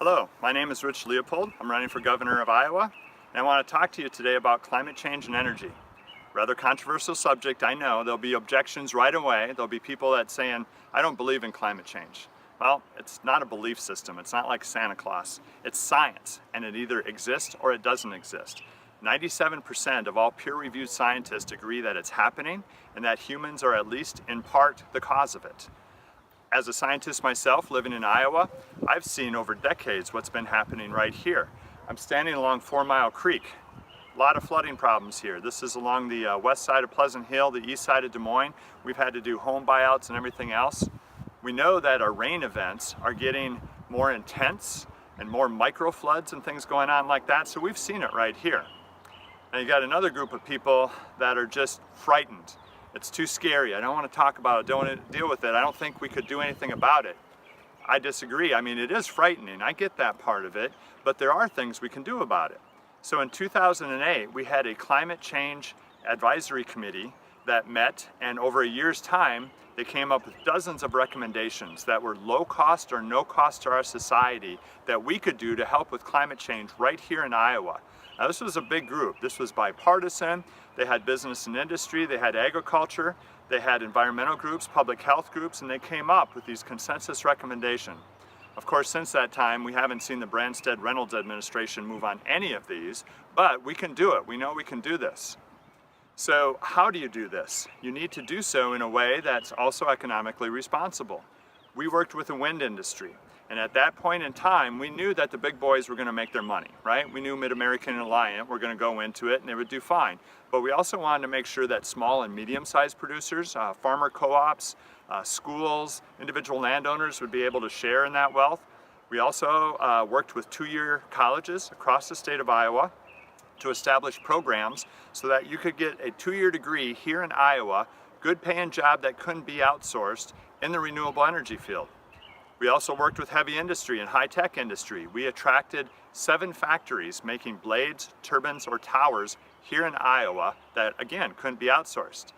Hello, my name is Rich Leopold. I'm running for governor of Iowa, and I want to talk to you today about climate change and energy. Rather controversial subject, I know. There'll be objections right away. There'll be people that saying, I don't believe in climate change. Well, it's not a belief system. It's not like Santa Claus. It's science, and it either exists or it doesn't exist. 97% of all peer-reviewed scientists agree that it's happening and that humans are at least in part the cause of it. As a scientist myself living in Iowa, I've seen over decades what's been happening right here. I'm standing along 4 Mile Creek. A lot of flooding problems here. This is along the west side of Pleasant Hill, the east side of Des Moines. We've had to do home buyouts and everything else. We know that our rain events are getting more intense and more micro floods and things going on like that, so we've seen it right here. Now you got another group of people that are just frightened. It's too scary. I don't want to talk about it, don't want to deal with it. I don't think we could do anything about it. I disagree. I mean, it is frightening. I get that part of it, but there are things we can do about it. So in 2008, we had a climate change advisory committee that met, and over a year's time, they came up with dozens of recommendations that were low cost or no cost to our society that we could do to help with climate change right here in Iowa. Now this was a big group. This was bipartisan. They had business and industry, they had agriculture, they had environmental groups, public health groups, and they came up with these consensus recommendations. Of course, since that time, we haven't seen the Branstad-Reynolds administration move on any of these, but we can do it. We know we can do this. So how do you do this? You need to do so in a way that's also economically responsible. We worked with the wind industry, and at that point in time, we knew that the big boys were going to make their money, right? We knew Mid-American and Alliant were going to go into it and they would do fine. But we also wanted to make sure that small and medium-sized producers, farmer co-ops, schools, individual landowners would be able to share in that wealth. We also worked with two-year colleges across the state of Iowa to establish programs so that you could get a two-year degree here in Iowa, good paying job that couldn't be outsourced in the renewable energy field. We also worked with heavy industry and high-tech industry. We attracted 7 factories making blades, turbines, or towers here in Iowa that, again, couldn't be outsourced.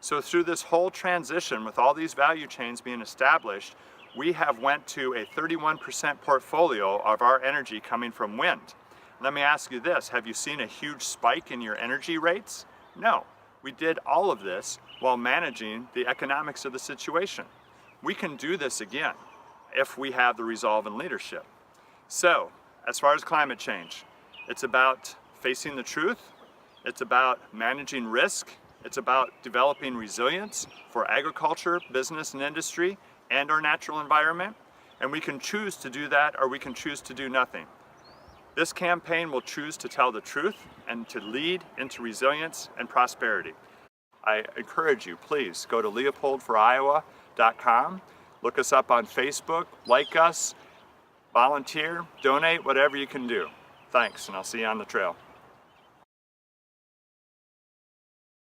So through this whole transition with all these value chains being established, we have went to a 31% portfolio of our energy coming from wind. Let me ask you this, have you seen a huge spike in your energy rates? No, we did all of this while managing the economics of the situation. We can do this again if we have the resolve and leadership. So, as far as climate change, it's about facing the truth, it's about managing risk, it's about developing resilience for agriculture, business and industry, and our natural environment, and we can choose to do that or we can choose to do nothing. This campaign will choose to tell the truth and to lead into resilience and prosperity. I encourage you, please go to leopoldforiowa.com. Look us up on Facebook, like us, volunteer, donate, whatever you can do. Thanks, and I'll see you on the trail.